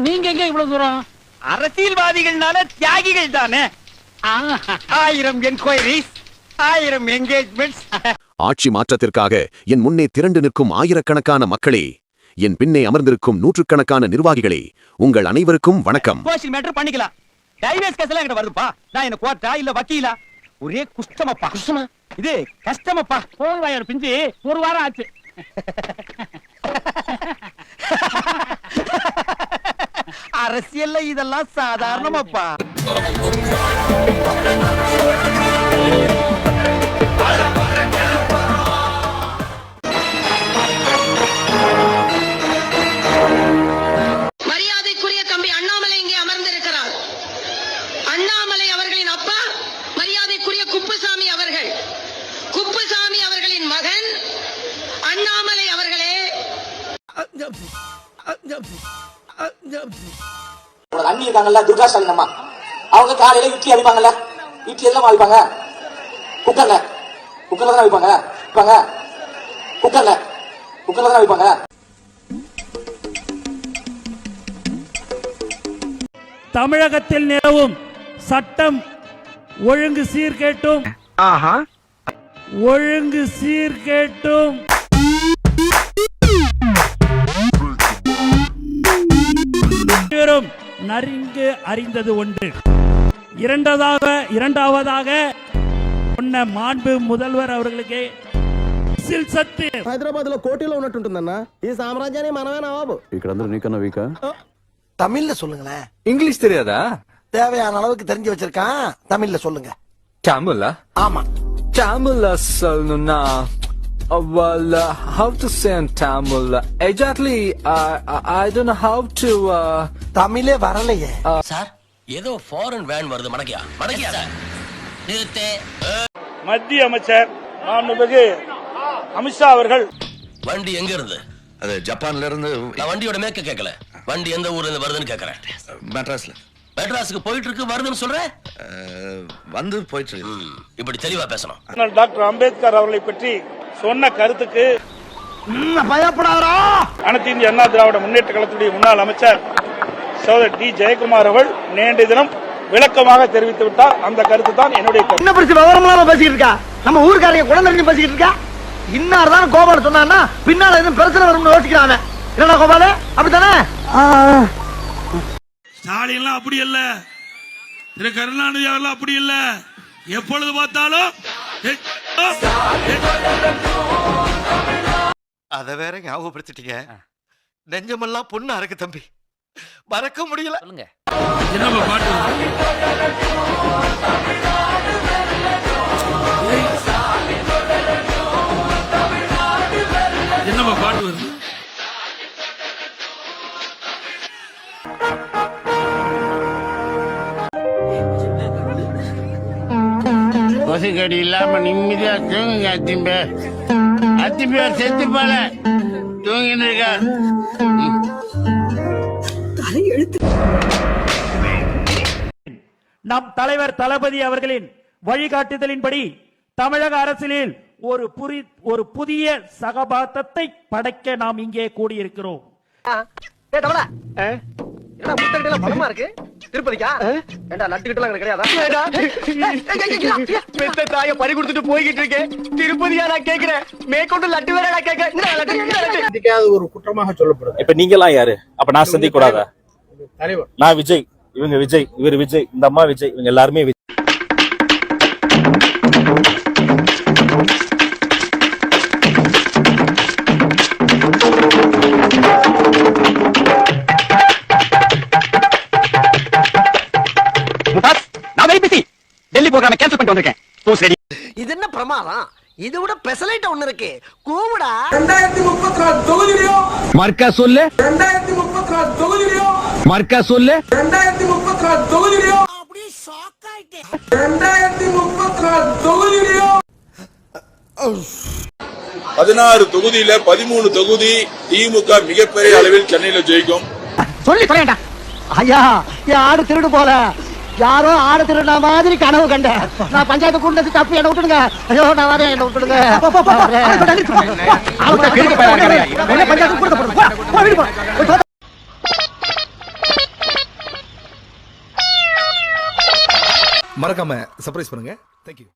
நீங்க எங்க இவ்வளவு தூரம்? அரசியல்வாதிகள்னால தியாகிகள் தானே. 1000 என்கொயரிஸ், 1000 என்கேஜ்மெண்ட்ஸ். ஆட்சி மாற்றத்திற்காக என் முன்னே திரண்டு நிற்கும் ஆயிரக்கணக்கான மக்களே, என் பின்னே அமர்ந்திருக்கும் நூற்றுக்கணக்கான நிர்வாகிகளே, உங்கள் அனைவருக்கும் வணக்கம். சோஷியல் மேட்டர் பண்ணிக்கலாம். டைவர்ஸ் கேஸ் எல்லாம் என்கிட்ட வருதுப்பா. நான் என்ன கோர்ட்டா இல்ல வக்கீலா? ஒரே குஷ்டமப்பா. குஷ்டமா? இது கஷ்டமப்பா. போன் வாயர் பிஞ்சு ஒரு வாரம் ஆச்சு. அரசியல்ல இதெல்லாம் சாதாரணமாப்பா. மரியாதைக்குரிய தம்பி அண்ணாமலை இங்கே அமர்ந்திருக்கிறார். அண்ணாமலை அவர்களின் அப்பா மரியாதைக்குரிய குப்புசாமி அவர்கள். குப்புசாமி அவர்களின் மகன் அண்ணாமலை அவர்களே. அண்ணி இருக்காங்கல்ல, துர்கா ஸ்டாலின் அம்மா, அவங்க காலையில இட்லி அடிப்பாங்கல்ல, இட்லி எல்லாம் அடிப்பாங்க குக்கர்ல. குக்கர்ல தான் அடிப்பாங்க. குக்கர்ல தான் அடிப்பாங்க. தமிழகத்தில் நிலவும் சட்டம் ஒழுங்கு சீர்கேட்டும் நன்கு அறிந்தது ஒன்று. இரண்டாவதாக சொன்ன மாண்பு முதல்வர் அவர்களுக்கு హైదరాబాద్ లో కోటిలో ఉన్నట్టుంటుందన్న. ఈ సామ్రాజ్యాన్ని మనమే నవాబు. ఇక్కడ అందరూ నీకన్నా వీకా? தமிழ்ல சொல்லுங்களேன். இங்கிலீஷ் தெரியாதா? தேவையான அளவுக்கு தெரிஞ்சு வச்சிருக்கான். தமிழ்ல சொல்லுங்க. தமிழா? ஆமா. தமிழா சொல்லணும்னா well how to say in Tamil exactly I don't know how to தமிழே வரலையே சார். ஏதோ ஃபாரின் வேன் வருது. மடக்கியா சார் நிறுத்தே. மத்திய அமைச்சர் மாண்புமிகு அமித்ஷா அவர்கள் வண்டி எங்க இருந்து? அது ஜப்பான்ல இருந்து. நான் வண்டியோட மேக்க கேட்கல. வண்டி எந்த ஊர்ல இருந்து வருதுன்னு கேக்குறேன். மெட்ராஸ்ல. மெட்ராஸுக்கு போயிட்டு இருக்கு வருதுன்னு சொல்றேன். வந்து போயிட்டு இருக்கு. இப்படி தெளிவா பேசணும். டாக்டர் அம்பேத்கர் அவர்களை பற்றி சொன்ன கருத்துக்கு பயப்படாதா. அனைத்து இந்திய அண்ணா திராவிட முன்னேற்ற கழகத்துடைய முன்னாள் அமைச்சர் சோதர் டி ஜெயக்குமார் அவர்கள் நேற்றைய தினம் விளக்கமாக தெரிவித்து விட்டார். அந்த கருத்து தான் என்னுடைய கருத்து. என்ன பிரச்சனை விவரமா பேசிட்டு இருக்கா? நம்ம ஊர்க்காரங்க குழந்தை பேசிட்டு இருக்கா? இன்னார்தான் கோபால சொன்னா பின்னால எதுவும் பிரச்சனை வரும்னு யோசிக்கிறாங்க. என்னடா கோபால அப்படித்தானே? ஸ்டாலின் அப்படி இல்ல, திரு கருணாநிதி அவர்கள் அப்படி இல்ல. எப்பொழுது பார்த்தாலும் அத வேற ஞாபகப்படுத்திட்டீங்க. நெஞ்சமெல்லாம் பொண்ணா இருக்கு தம்பி, மறக்க முடியல. என்னப்பா பாட்டு? என்னப்பா பாட்டு வருது? கொசுக்கடி இல்லாம நிம்மதியா தூங்குங்க. அத்திம்பேர் செத்து போல தூங்கிட்டு இருக்கா. நம் தலைவர் தளபதி அவர்களின் வழிகாட்டுதலின்படி தமிழக அரசியலில் ஒரு புதிய சகபாத்தத்தை படைக்க நாம் இங்கே கூடியிருக்கிறோம். பணமா இருக்கு திருப்பதிக்கா? தாய பறி கொடுத்துட்டு போய்கிட்டு இருக்கேன். திருப்பதியா நான் கேக்குறேன். மேற்கொண்டு லட்டு வேற நான் கேட்கிறேன். ஒரு குற்றமாக சொல்லப்படும். இப்ப நீங்க எல்லாம் யாரு? அப்ப நான் சந்திக்க கூடாதா? நான் விஜய், இவங்க விஜய், இவர் விஜய், இந்த அம்மா விஜய், இவங்க எல்லாருமே விஜய். டெல்லி போகாம கேன்சல் பண்ணிட்டு வந்திருக்கேன். இது என்ன பிரமாதம்? இது விட பெசலைட் ஒண்ணு இருக்கு. கூவுடா. 2034 தொகுதியிலோ மார்க்கா சொல்லு. 2034 தொகுதியிலோ மார்க்கா சொல்லு. 2034 தொகுதியிலோ அப்படியே ஷாக் ஆயிட்டேன். 2034 தொகுதியிலோ 16 தொகுதியில 13 தொகுதி திமுக மிகப்பெரிய அளவில் சென்னையில ஜெயிக்கும். சொல்லி தொலைடா. ஐயா, என் ஆடு திருடு போல. யாரோ ஆடு திருடுன மாதிரி கனவு கண்ட. நான் பஞ்சாயத்து கூண்டது தப்பு என்ன விட்டுடுங்க. ஐயோ நான் வரேன், என்ன விட்டுடுங்க. மறக்காம சர்ப்ரைஸ் பண்ணுங்க. தேங்க்யூ.